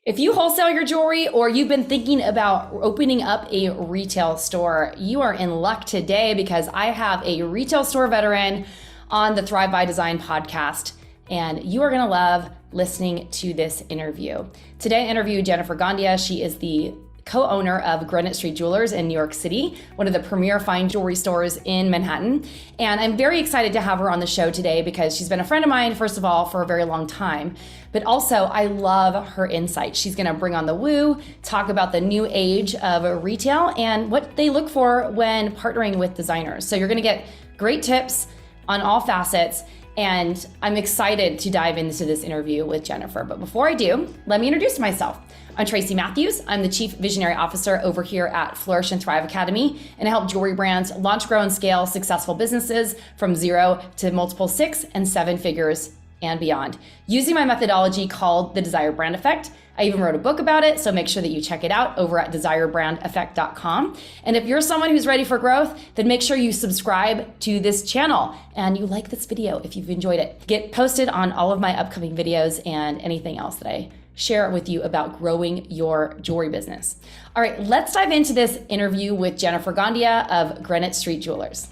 If you wholesale your jewelry or you've been thinking about opening up a retail store, you are in luck today because I have a retail store veteran on the Thrive by Design podcast, and you are going to love listening to this interview. Today I interviewed Jennifer Gandia. She is the co-owner of Granite Street Jewelers in New York City, one of the premier fine jewelry stores in Manhattan. And I'm very excited to have her on the show today because she's been a friend of mine, first of all, for a very long time. But also, I love her insight. She's gonna bring on the woo, talk about the new age of retail and what they look for when partnering with designers. So you're gonna get great tips on all facets. And I'm excited to dive into this interview with Jennifer. But before I do, let me introduce myself. I'm Tracy Matthews. I'm the Chief Visionary Officer over here at Flourish and Thrive Academy, and I help jewelry brands launch, grow, and scale successful businesses from 0 to multiple 6 and 7 figures and beyond. Using my methodology called the Desire Brand Effect. I even wrote a book about it, so make sure that you check it out over at desirebrandeffect.com. And if you're someone who's ready for growth, then make sure you subscribe to this channel and you like this video if you've enjoyed it. Get posted on all of my upcoming videos and anything else that I share with you about growing your jewelry business. All right, let's dive into this interview with Jennifer Gandia of Granite Street Jewelers.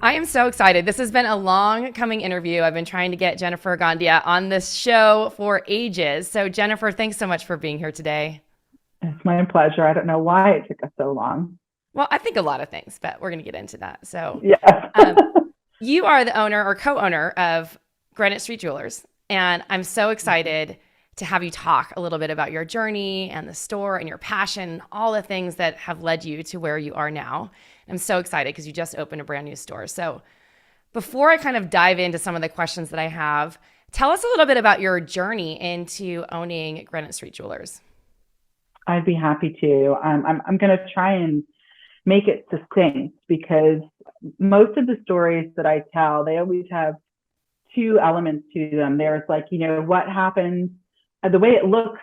I am so excited. This has been a long coming interview. I've been trying to get Jennifer Gandia on this show for ages. So Jennifer, thanks so much for being here today. It's my pleasure. I don't know why it took us so long. Well, I think a lot of things, but we're going to get into that. So yes. You are the owner or co-owner of Granite Street Jewelers. And I'm so excited to have you talk a little bit about your journey and the store and your passion, all the things that have led you to where you are now. I'm so excited because you just opened a brand new store. So before I kind of dive into some of the questions that I have, tell us a little bit about your journey into owning Granite Street Jewelers. I'd be happy to. I'm going to try and make it succinct because most of the stories that I tell, they always have two elements to them. There's like, what happened, the way it looks,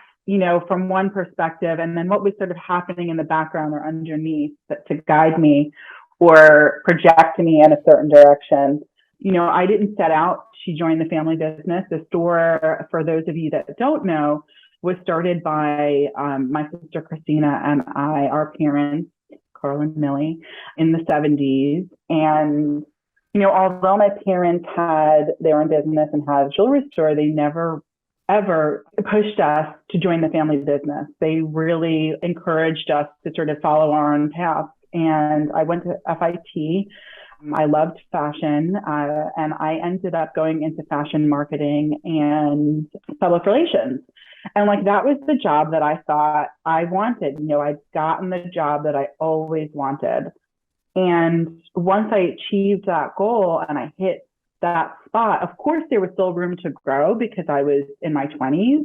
from one perspective, and then what was sort of happening in the background or underneath to guide me or project me in a certain direction. I didn't set out to join the family business. The store, for those of you that don't know, was started by my sister Christina and I, our parents, Carl and Millie, in the 70s. And although my parents had their own business and had a jewelry store, they never ever pushed us to join the family business. They really encouraged us to sort of follow our own path. And I went to FIT. I loved fashion, and I ended up going into fashion marketing and public relations. And that was the job that I thought I wanted. I'd gotten the job that I always wanted. And once I achieved that goal and I hit that spot, of course, there was still room to grow because I was in my 20s.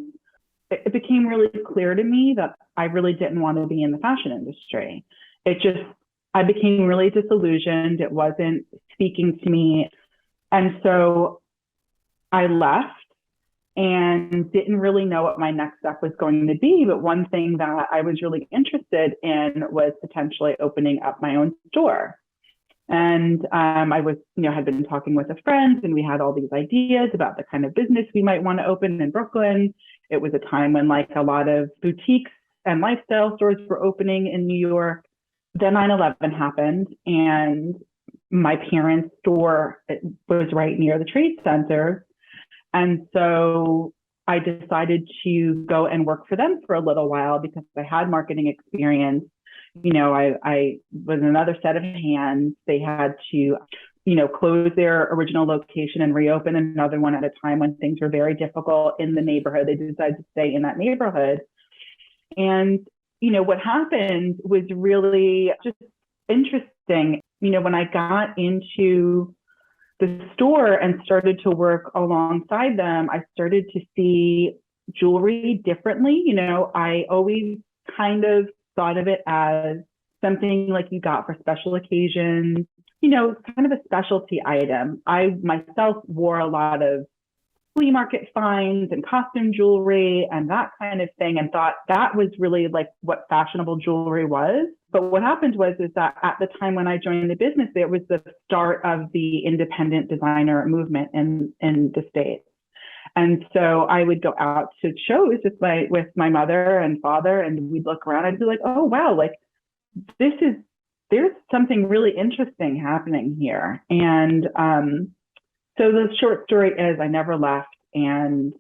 It became really clear to me that I really didn't want to be in the fashion industry. I became really disillusioned. It wasn't speaking to me. And so I left and didn't really know what my next step was going to be. But one thing that I was really interested in was potentially opening up my own store. And I was, had been talking with a friend, and we had all these ideas about the kind of business we might want to open in Brooklyn. It was a time when a lot of boutiques and lifestyle stores were opening in New York. Then 9/11 happened, and my parents' store was right near the Trade Center. And so I decided to go and work for them for a little while because I had marketing experience. I was another set of hands. They had to, close their original location and reopen another one at a time when things were very difficult in the neighborhood. They decided to stay in that neighborhood. And, what happened was really just interesting. When I got into the store and started to work alongside them, I started to see jewelry differently. I always kind of thought of it as something like you got for special occasions, kind of a specialty item. I myself wore a lot of flea market finds and costume jewelry and that kind of thing, and thought that was really what fashionable jewelry was. But what happened is that at the time when I joined the business, it was the start of the independent designer movement in the States. And so I would go out to shows with my mother and father, and we'd look around and be like, oh wow, like there's something really interesting happening here. And so the short story is I never left, and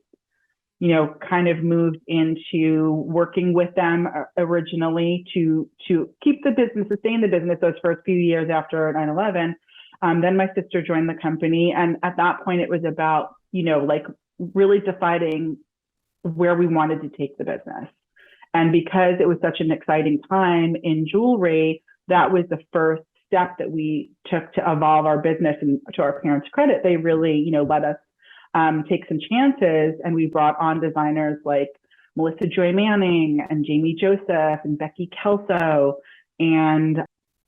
kind of moved into working with them originally to keep the business, sustain the business those first few years after 9/11. Then my sister joined the company, and at that point it was about like really deciding where we wanted to take the business. And because it was such an exciting time in jewelry, that was the first step that we took to evolve our business. And to our parents' credit, they really let us take some chances, and we brought on designers like Melissa Joy Manning and Jamie Joseph and Becky Kelso, and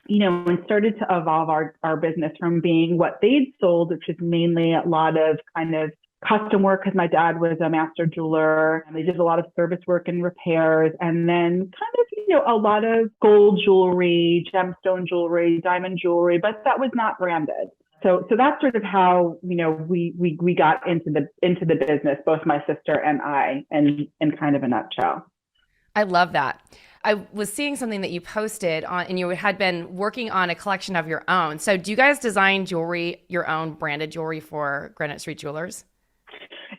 and started to evolve our business from being what they'd sold, which is mainly a lot of kind of custom work, because my dad was a master jeweler, and they did a lot of service work and repairs, and then kind of a lot of gold jewelry, gemstone jewelry, diamond jewelry, but that was not branded. So that's sort of how we got into the business, both my sister and I, in kind of a nutshell. I love that. I was seeing something that you posted on, and you had been working on a collection of your own. So do you guys design jewelry, your own branded jewelry for Granite Street Jewelers?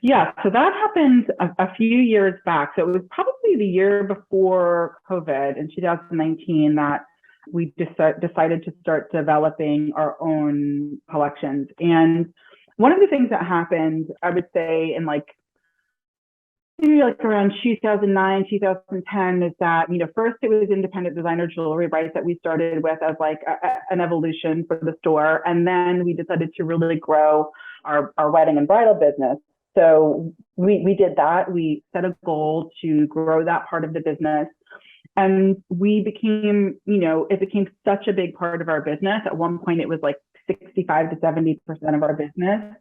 Yeah, so that happened a few years back. So it was probably the year before COVID in 2019 that we decided to start developing our own collections. And one of the things that happened, I would say, in maybe around 2009, 2010, is that, first it was independent designer jewelry, right, that we started with as an evolution for the store. And then we decided to really grow our wedding and bridal business. So we did that. We set a goal to grow that part of the business. And we became, it became such a big part of our business. At one point, it was 65 to 70% of our business,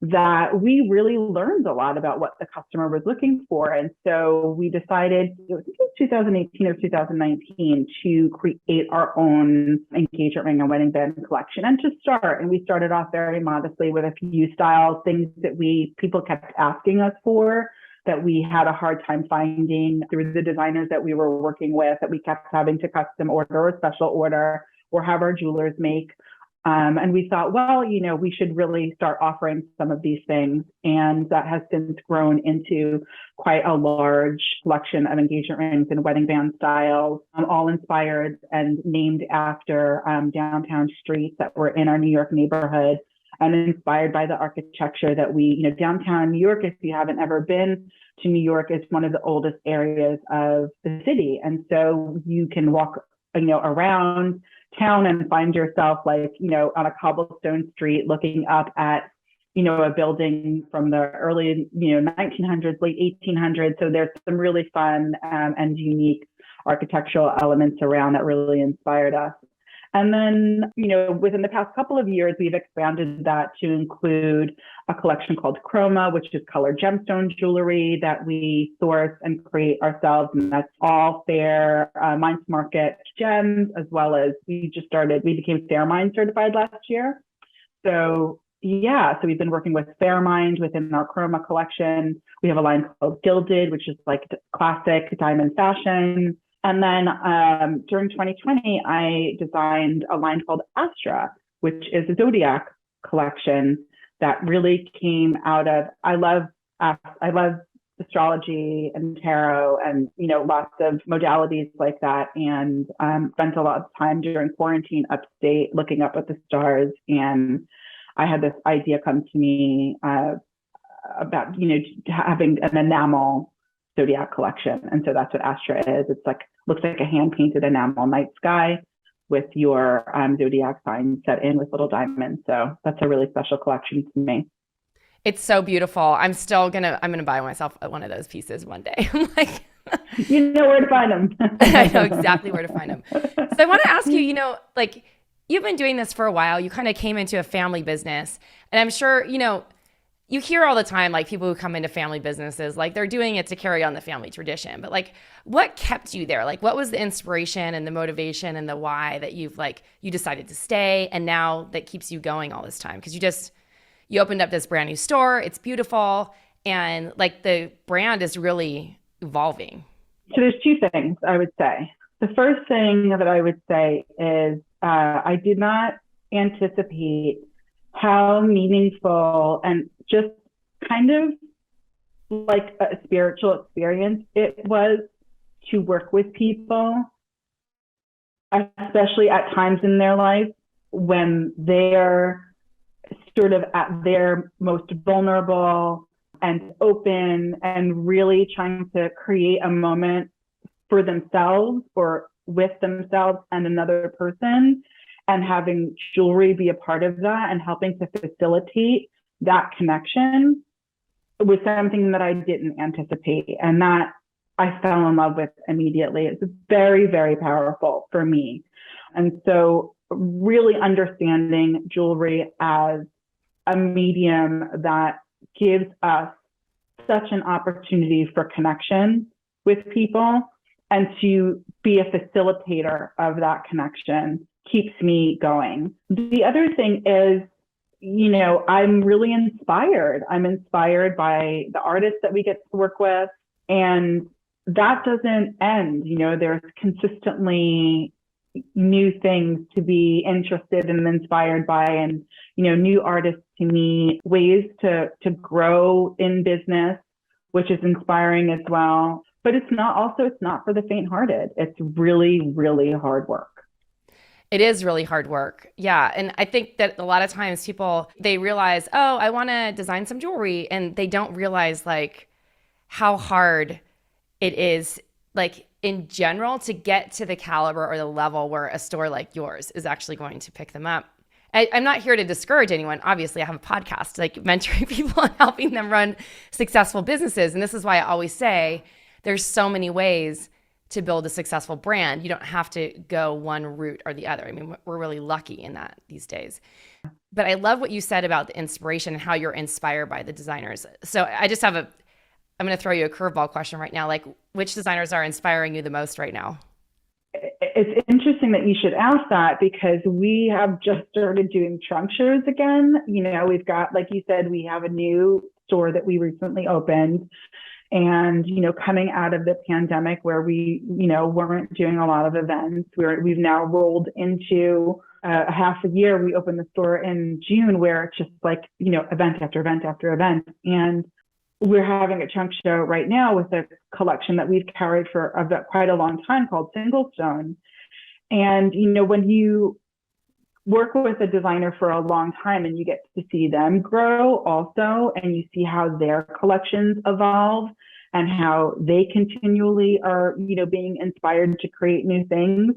that we really learned a lot about what the customer was looking for. And so we decided, it was 2018 or 2019, to create our own engagement ring and wedding band collection, and to start. And we started off very modestly with a few styles, things that people kept asking us for, that we had a hard time finding through the designers that we were working with, that we kept having to custom order or special order or have our jewelers make. And we thought, well, we should really start offering some of these things. And that has since grown into quite a large collection of engagement rings and wedding band styles, all inspired and named after downtown streets that were in our New York neighborhood, and inspired by the architecture that downtown New York, if you haven't ever been to New York, is one of the oldest areas of the city. And so you can walk, around town and find yourself on a cobblestone street looking up at, a building from the early, 1900s, late 1800s. So there's some really fun and unique architectural elements around that really inspired us. And then, within the past couple of years, we've expanded that to include a collection called Chroma, which is colored gemstone jewelry that we source and create ourselves. And that's all fair Mines Market gems, as well as we became Fair Mine certified last year. So we've been working with Fair Mine within our Chroma collection. We have a line called Gilded, which is classic diamond fashion. And then during 2020, I designed a line called Astra, which is a zodiac collection that really came out of, I love astrology and tarot and, lots of modalities like that. And spent a lot of time during quarantine upstate looking up at the stars. And I had this idea come to me about, having an enamel zodiac collection. And so that's what Astra is. It's looks like a hand-painted enamel night sky with your zodiac sign set in with little diamonds. So that's a really special collection to me. It's so beautiful. I'm gonna buy myself one of those pieces one day. I'm you know where to find them. I know exactly where to find them. So I want to ask you, you've been doing this for a while. You kind of came into a family business, and I'm sure, you hear all the time, people who come into family businesses, they're doing it to carry on the family tradition. But what kept you there? What was the inspiration and the motivation and the why that you decided to stay, and now that keeps you going all this time? Because you opened up this brand new store. It's beautiful. and like the brand is really evolving. So there's two things I would say. The first thing that I would say is I did not anticipate how meaningful and just kind of like a spiritual experience it was to work with people, especially at times in their life when they're sort of at their most vulnerable and open and really trying to create a moment for themselves or with themselves and another person, and having jewelry be a part of that and helping to facilitate that connection was something that I didn't anticipate, and that I fell in love with immediately. It's very, very powerful for me. And so really understanding jewelry as a medium that gives us such an opportunity for connection with people and to be a facilitator of that connection keeps me going. The other thing is, I'm really inspired. I'm inspired by the artists that we get to work with, and that doesn't end. There's consistently new things to be interested and inspired by, and new artists to meet, ways to grow in business, which is inspiring as well. But it's not for the faint-hearted. It's really, really hard work. It is really hard work. Yeah. And I think that a lot of times people, they realize, oh, I want to design some jewelry. And they don't realize like how hard it is, like in general, to get to the caliber or the level where a store like yours is actually going to pick them up. I'm not here to discourage anyone. Obviously, I have a podcast, like mentoring people and helping them run successful businesses. And this is why I always say there's so many ways to build a successful brand. You don't have to go one route or the other. I mean, we're really lucky in that these days. But I love what you said about the inspiration and how you're inspired by the designers. So I just have I'm going to throw you a curveball question right now. Like, which designers are inspiring you the most right now? It's interesting that you should ask that, because we have just started doing trunk shows again. We've got, like you said, we have a new store that we recently opened. And, coming out of the pandemic where we, weren't doing a lot of events, we've now rolled into a half a year. We opened the store in June, where it's just like, event after event after event. And we're having a trunk show right now with a collection that we've carried for quite a long time called Single Stone. And, when you work with a designer for a long time and you get to see them grow also, and you see how their collections evolve and how they continually are, being inspired to create new things,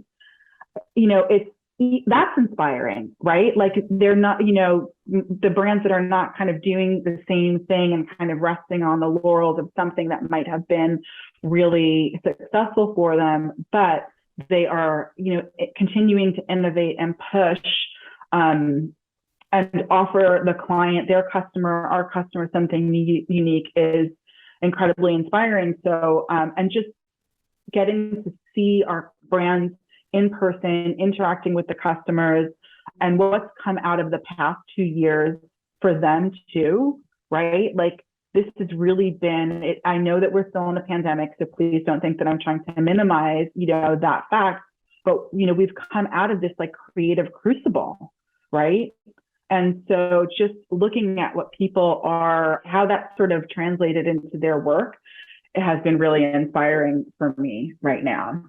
that's inspiring, right? Like, they're not, the brands that are not kind of doing the same thing and kind of resting on the laurels of something that might have been really successful for them, but they are, continuing to innovate and push and offer the client, our customer, something unique is incredibly inspiring. So, and just getting to see our brands in person, interacting with the customers, and what's come out of the past 2 years for them too, right? Like, this has really been, I know that we're still in a pandemic, so please don't think that I'm trying to minimize, that fact, but, we've come out of this like creative crucible, right? And so just looking at what people are, how that's sort of translated into their work, it has been really inspiring for me right now.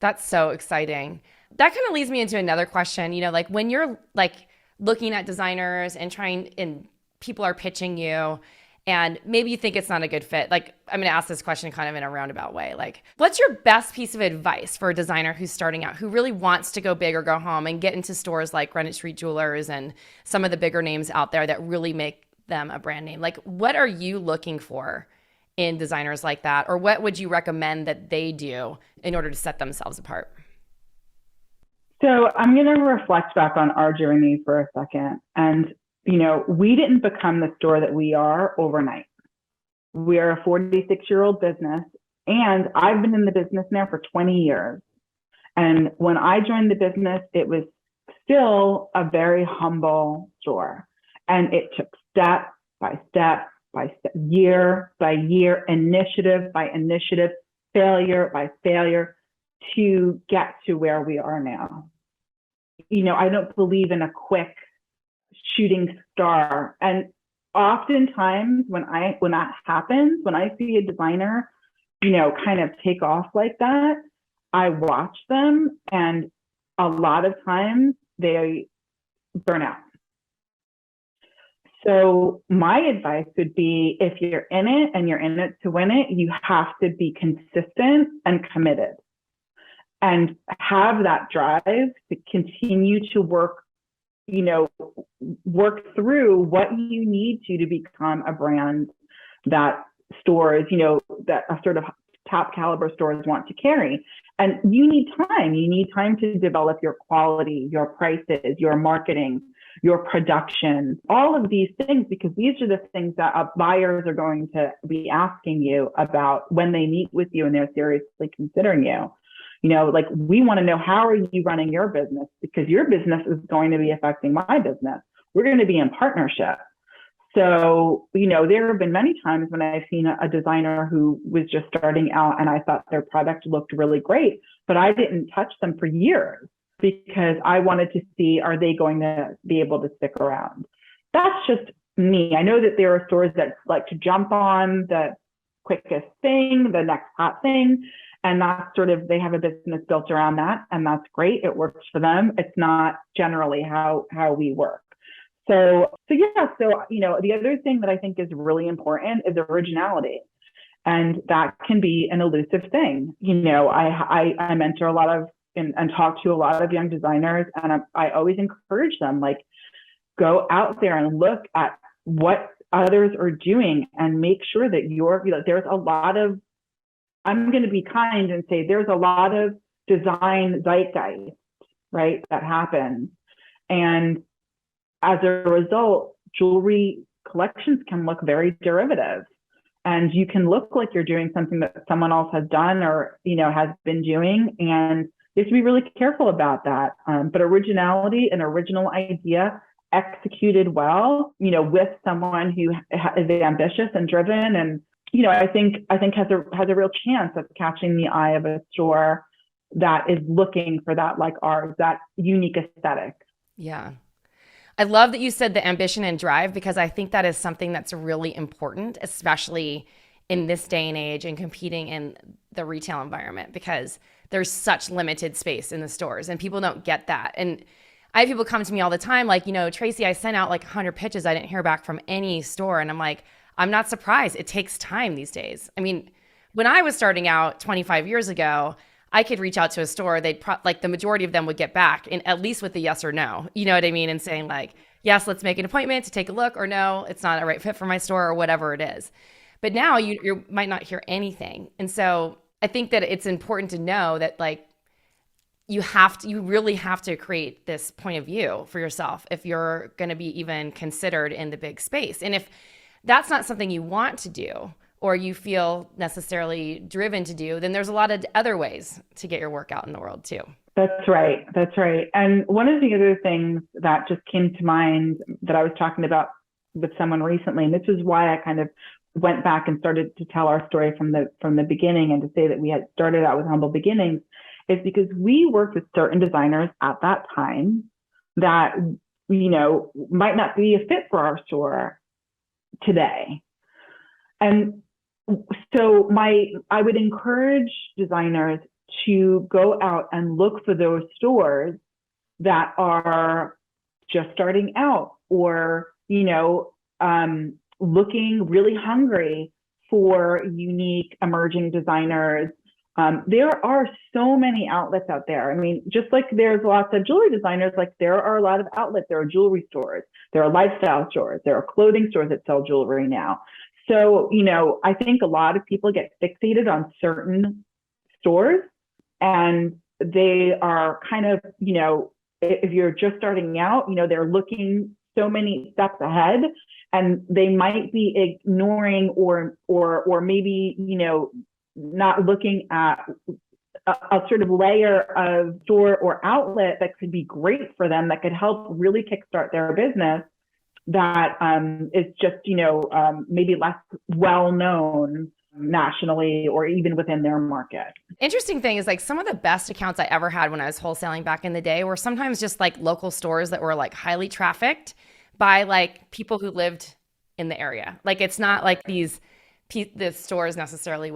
That's so exciting. That kind of leads me into another question, like when you're like looking at designers and people are pitching you, and maybe you think it's not a good fit. Like, I'm going to ask this question kind of in a roundabout way. Like, what's your best piece of advice for a designer who's starting out, who really wants to go big or go home and get into stores like Greenwich Street Jewelers and some of the bigger names out there that really make them a brand name? Like, what are you looking for in designers like that? Or what would you recommend that they do in order to set themselves apart? So I'm going to reflect back on our journey for a second. And we didn't become the store that we are overnight. We are a 46-year-old business, and I've been in the business now for 20 years. And when I joined the business, it was still a very humble store. And it took step by step year by year, initiative by initiative, failure by failure, to get to where we are now. I don't believe in a quick shooting star. And oftentimes when that happens, when I see a designer, kind of take off like that, I watch them, and a lot of times they burn out. So my advice would be, if you're in it and you're in it to win it, you have to be consistent and committed and have that drive to continue to work through what you need to become a brand that stores, that a sort of top caliber stores want to carry. And you need time. You need time to develop your quality, your prices, your marketing, your production, all of these things, because these are the things that buyers are going to be asking you about when they meet with you and they're seriously considering you. Like, we want to know, how are you running your business? Because your business is going to be affecting my business. We're going to be in partnership. So, there have been many times when I've seen a designer who was just starting out and I thought their product looked really great, but I didn't touch them for years because I wanted to see, are they going to be able to stick around? That's just me. I know that there are stores that like to jump on the quickest thing, the next hot thing. And that's sort of, they have a business built around that, and that's great. It works for them. It's not generally how we work. So the other thing that I think is really important is originality. And that can be an elusive thing. I mentor a lot of and talk to a lot of young designers, and I always encourage them, like, go out there and look at what others are doing and make sure that there's a lot of, I'm going to be kind and say, there's a lot of design zeitgeist, right, that happens. And as a result, jewelry collections can look very derivative, and you can look like you're doing something that someone else has done or, has been doing. And you have to be really careful about that. But originality, an original idea executed well, with someone who is ambitious and driven, and, I think has a real chance of catching the eye of a store that is looking for that, like ours, that unique aesthetic. Yeah. I love that you said the ambition and drive, because I think that is something that's really important, especially in this day and age and competing in the retail environment, because there's such limited space in the stores and people don't get that. And I have people come to me all the time like, Tracy, I sent out like 100 pitches. I didn't hear back from any store. And I'm like, I'm not surprised. It takes time these days. I mean, when I was starting out 25 years ago, I could reach out to a store. They'd like the majority of them would get back, and at least with the yes or no, you know what I mean? And saying like, yes, let's make an appointment to take a look, or no, it's not a right fit for my store, or whatever it is. But now you might not hear anything. And so I think that it's important to know that, like, you really have to create this point of view for yourself if you're going to be even considered in the big space. And if that's not something you want to do, or you feel necessarily driven to do, then there's a lot of other ways to get your work out in the world too. That's right. And one of the other things that just came to mind that I was talking about with someone recently, and this is why I kind of went back and started to tell our story from the beginning, and to say that we had started out with humble beginnings, is because we worked with certain designers at that time that, might not be a fit for our store today. And so I would encourage designers to go out and look for those stores that are just starting out, or, looking really hungry for unique emerging designers. There are so many outlets out there. I mean, just like there's lots of jewelry designers, like there are a lot of outlets. There are jewelry stores, there are lifestyle stores, there are clothing stores that sell jewelry now. So, I think a lot of people get fixated on certain stores, and they are kind of, if you're just starting out, they're looking so many steps ahead, and they might be ignoring or maybe, not looking at a sort of layer of store or outlet that could be great for them, that could help really kickstart their business, that is just, maybe less well known nationally or even within their market. Interesting thing is like some of the best accounts I ever had when I was wholesaling back in the day were sometimes just like local stores that were like highly trafficked by like people who lived in the area. Like it's not like the stores necessarily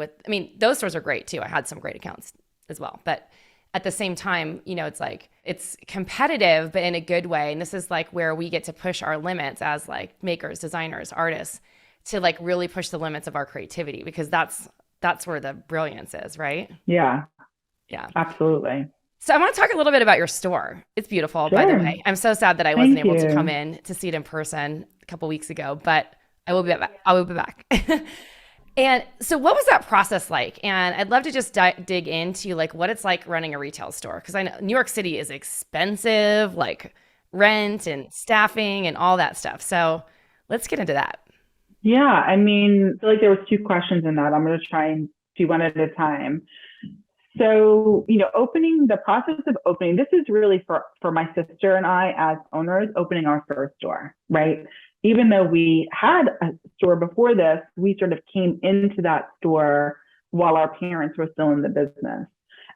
those stores are great too. I had some great accounts as well. But at the same time, it's like it's competitive, but in a good way. And this is like where we get to push our limits as like makers, designers, artists to like really push the limits of our creativity, because that's where the brilliance is, right? Yeah. Yeah. Absolutely. So I want to talk a little bit about your store. It's beautiful, by the way. I'm so sad that I wasn't able to come in to see it in person a couple weeks ago, but I will be back. I will be back. And so what was that process like? And I'd love to just dig into like what it's like running a retail store, because I know New York City is expensive, like rent and staffing and all that stuff. So let's get into that. Yeah, I feel like there was two questions in that. I'm going to try and do one at a time. So, the process of opening, this is really for my sister and I as owners, opening our first store, right? Even though we had a store before this, we sort of came into that store while our parents were still in the business.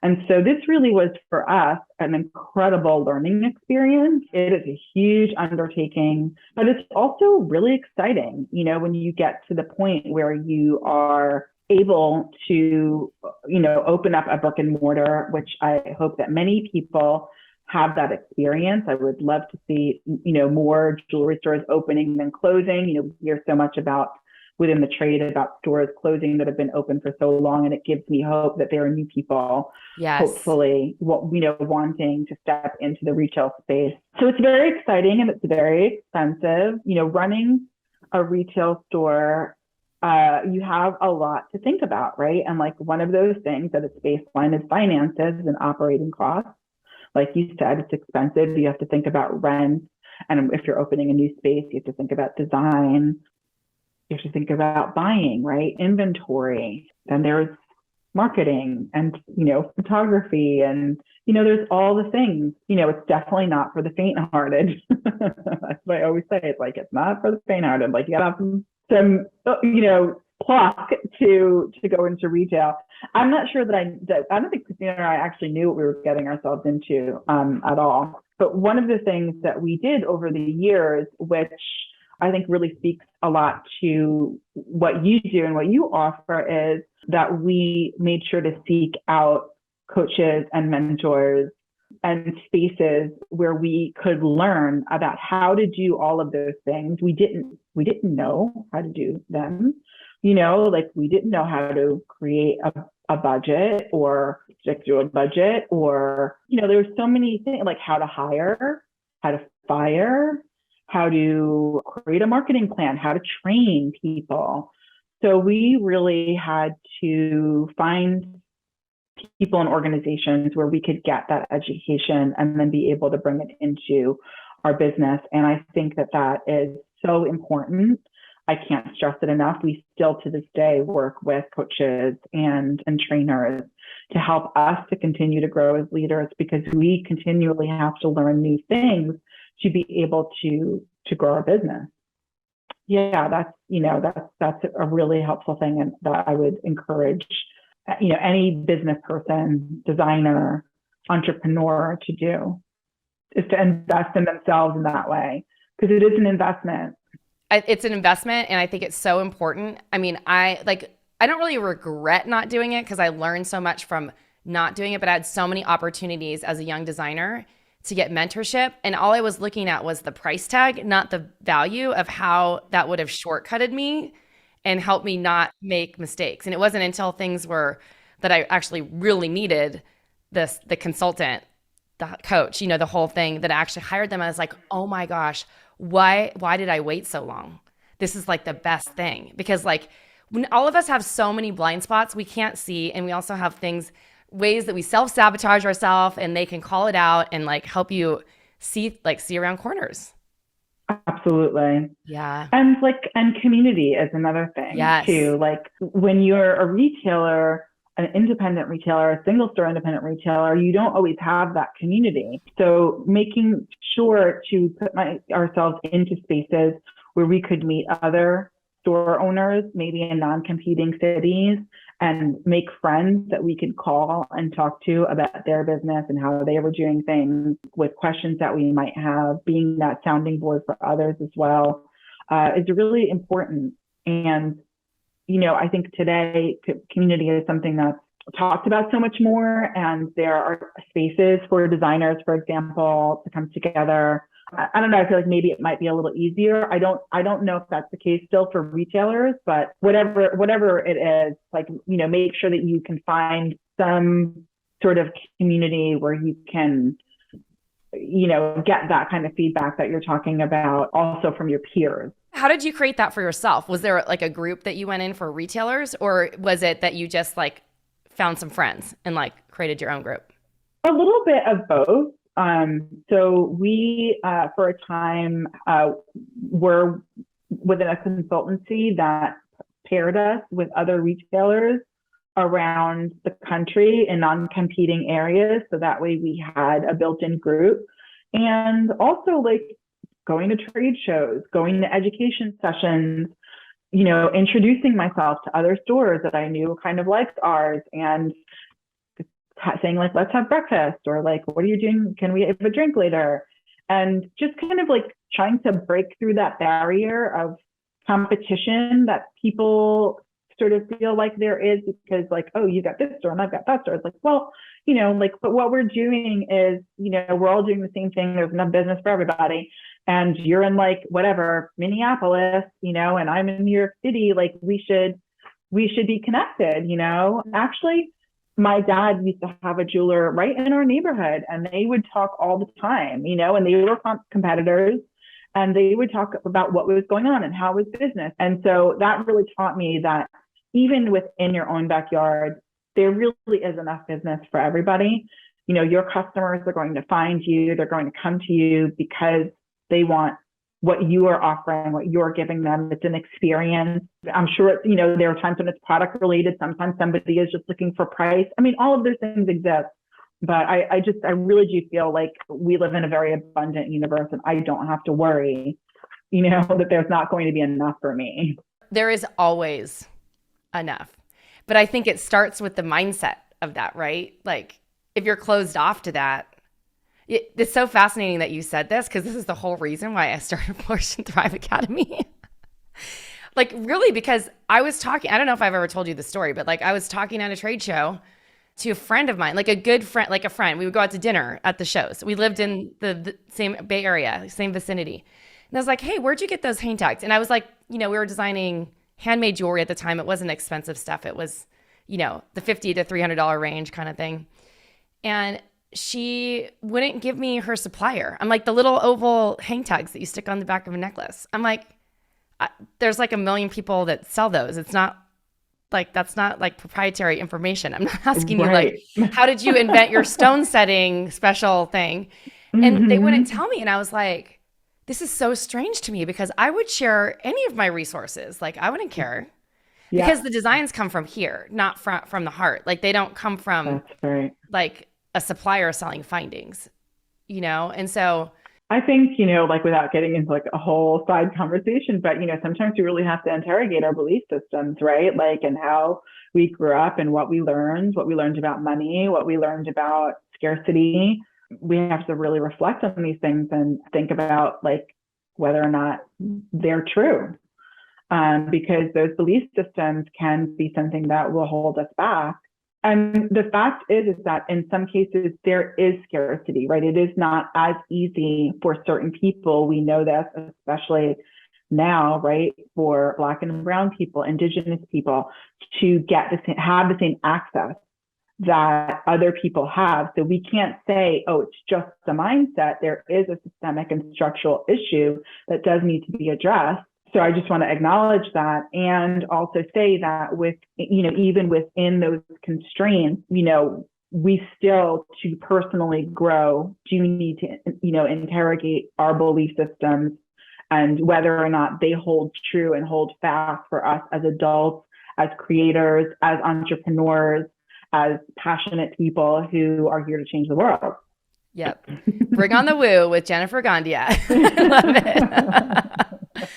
And so this really was for us an incredible learning experience. It is a huge undertaking, but it's also really exciting, when you get to the point where you are able to, open up a brick and mortar, which I hope that many people have that experience. I would love to see, more jewelry stores opening than closing. We hear so much within the trade about stores closing that have been open for so long. And it gives me hope that there are new people, hopefully, wanting to step into the retail space. So it's very exciting and it's very expensive. Running a retail store, you have a lot to think about, right? And like one of those things that its baseline is finances and operating costs. Like you said, it's expensive. You have to think about rent. And if you're opening a new space, you have to think about design. You have to think about buying, right? Inventory. Then there's marketing and, photography. And, there's all the things. It's definitely not for the faint-hearted. That's what I always say. It's like, it's not for the faint-hearted. Like, you got to have some, pluck to go into retail. I'm not sure I don't think Christina and I actually knew what we were getting ourselves into at all. But one of the things that we did over the years, which I think really speaks a lot to what you do and what you offer, is that we made sure to seek out coaches and mentors and spaces where we could learn about how to do all of those things. We didn't know how to do them. Like we didn't know how to create a budget or stick to a budget, or, there were so many things, like how to hire, how to fire, how to create a marketing plan, how to train people. So we really had to find people and organizations where we could get that education and then be able to bring it into our business. And I think that is so important. I can't stress it enough. We still to this day work with coaches and trainers to help us to continue to grow as leaders, because we continually have to learn new things to be able to grow our business. Yeah, that's a really helpful thing, and that I would encourage any business person, designer, entrepreneur to do, is to invest in themselves in that way, because it is an investment. It's an investment, and I think it's so important. I don't really regret not doing it because I learned so much from not doing it, but I had so many opportunities as a young designer to get mentorship, and all I was looking at was the price tag, not the value of how that would have shortcutted me and helped me not make mistakes. And it wasn't until things were that I actually really needed the consultant, the coach, the whole thing, that I actually hired them. I was like, oh my gosh, why did I wait so long? This is like the best thing, because like when all of us have so many blind spots we can't see, and we also have ways that we self-sabotage ourselves, and they can call it out and like help you see around corners. Absolutely. Yeah. And community is another thing too. Like when you're a retailer, an independent retailer, a single store independent retailer, you don't always have that community. So making sure to put ourselves into spaces where we could meet other store owners, maybe in non-competing cities, and make friends that we could call and talk to about their business and how they were doing things, with questions that we might have, being that sounding board for others as well, is really important. And I think today community is something that's talked about so much more, and there are spaces for designers, for example, to come together. I don't know. I feel like maybe it might be a little easier. I don't know if that's the case still for retailers, but whatever it is, like, make sure that you can find some sort of community where you can, get that kind of feedback that you're talking about also from your peers. How did you create that for yourself? Was there like a group that you went in for retailers, or was it that you just like found some friends and like created your own group? A little bit of both. So we, for a time, were within a consultancy that paired us with other retailers around the country in non-competing areas. So that way we had a built-in group, and also like going to trade shows, going to education sessions, introducing myself to other stores that I knew kind of liked ours, and saying like, let's have breakfast, or like, what are you doing? Can we have a drink later? And just kind of like trying to break through that barrier of competition that people sort of feel like there is, because like, oh, you got this store and I've got that store. It's like, well, but what we're doing is, we're all doing the same thing. There's enough business for everybody. And you're in like whatever, Minneapolis, and I'm in New York City. Like we should be connected, Actually, my dad used to have a jeweler right in our neighborhood, and they would talk all the time, and they were competitors, and they would talk about what was going on and how was business. And so that really taught me that even within your own backyard, there really is enough business for everybody. Your customers are going to find you. They're going to come to you because they want what you are offering, what you're giving them. It's an experience. I'm sure, there are times when it's product related. Sometimes somebody is just looking for price. I mean, all of those things exist, but I really do feel like we live in a very abundant universe, and I don't have to worry, that there's not going to be enough for me. There is always enough, but I think it starts with the mindset of that, right? Like if you're closed off to that, it's so fascinating that you said this, because this is the whole reason why I started Flourish and Thrive Academy. Like really, because I was talking, I don't know if I've ever told you the story, but like I was talking at a trade show to a friend of mine, like a good friend, like a friend. We would go out to dinner at the shows. We lived in the same Bay Area, same vicinity. And I was like, hey, where'd you get those hang tags? And I was like, we were designing handmade jewelry at the time. It wasn't expensive stuff. It was, the $50 to $300 range kind of thing. And she wouldn't give me her supplier. I'm like, the little oval hang tags that you stick on the back of a necklace. I'm like, there's like a million people that sell those. It's not like, that's not like proprietary information. I'm not asking you like, how did you invent your stone setting special thing? And they wouldn't tell me. And I was like, this is so strange to me, because I would share any of my resources. Like I wouldn't care, because the designs come from here, not from the heart. Like they don't come from like a supplier selling findings, And so I think, like without getting into like a whole side conversation, but, sometimes we really have to interrogate our belief systems, right? Like, and how we grew up and what we learned about money, what we learned about scarcity. We have to really reflect on these things and think about like whether or not they're true. Because those belief systems can be something that will hold us back. And the fact is that in some cases there is scarcity, right? It is not as easy for certain people. We know this, especially now, right? For Black and brown people, Indigenous people, to have the same access that other people have. So we can't say, oh, it's just a mindset. There is a systemic and structural issue that does need to be addressed. So I just want to acknowledge that, and also say that even within those constraints, we still, to personally grow, do need to, interrogate our belief systems and whether or not they hold true and hold fast for us as adults, as creators, as entrepreneurs, as passionate people who are here to change the world. Yep. Bring on the woo with Jennifer Gandia. Love it.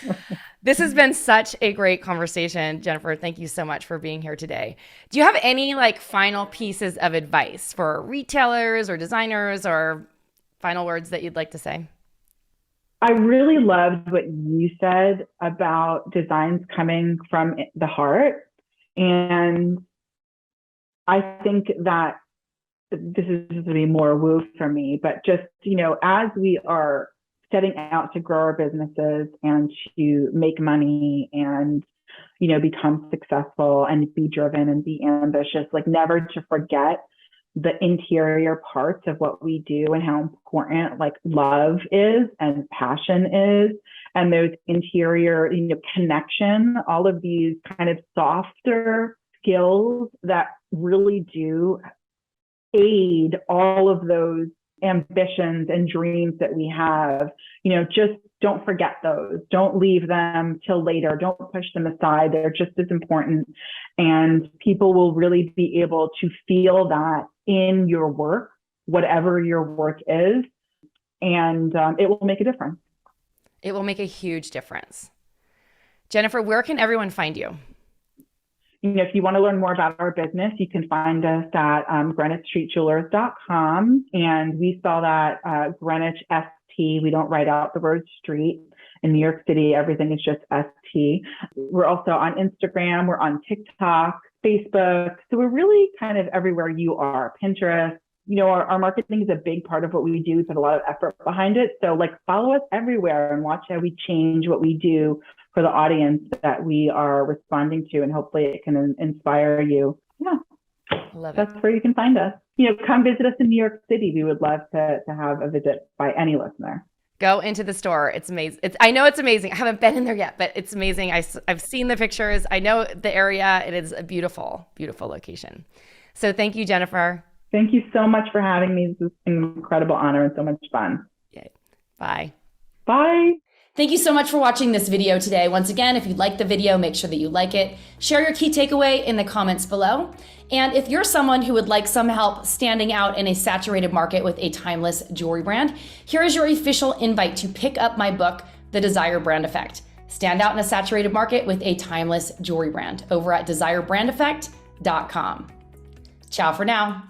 This has been such a great conversation, Jennifer. Thank you so much for being here today. Do you have any like final pieces of advice for retailers or designers, or final words that you'd like to say? I really loved what you said about designs coming from the heart. And I think that this is going to be more woo for me, but just, as we are setting out to grow our businesses and to make money and, become successful and be driven and be ambitious, like never to forget the interior parts of what we do and how important like love is and passion is, and those interior, connection, all of these kind of softer skills that really do aid all of those ambitions and dreams that we have. Just don't forget those. Don't leave them till later. Don't push them aside. They're just as important. And people will really be able to feel that in your work, whatever your work is. And it will make a difference. It will make a huge difference. Jennifer, where can everyone find you? If you want to learn more about our business, you can find us at GreenwichStreetJewelers.com. And we spell that Greenwich ST. We don't write out the word street. In New York City, everything is just ST. We're also on Instagram. We're on TikTok, Facebook. So we're really kind of everywhere you are. Pinterest. Our marketing is a big part of what we do. We put a lot of effort behind it. So follow us everywhere and watch how we change what we do for the audience that we are responding to, and hopefully it can inspire you. Yeah, love it. That's where you can find us. Come visit us in New York City. We would love to have a visit by any listener. Go into the store. It's amazing. I know it's amazing. I haven't been in there yet, but it's amazing. I've seen the pictures. I know the area. It is a beautiful, beautiful location. So thank you, Jennifer. Thank you so much for having me. This is an incredible honor and so much fun. Yay. Bye. Bye. Thank you so much for watching this video today. Once again, if you like the video, make sure that you like it. Share your key takeaway in the comments below. And if you're someone who would like some help standing out in a saturated market with a timeless jewelry brand, here is your official invite to pick up my book, The Desire Brand Effect. Stand out in a saturated market with a timeless jewelry brand over at desirebrandeffect.com. Ciao for now.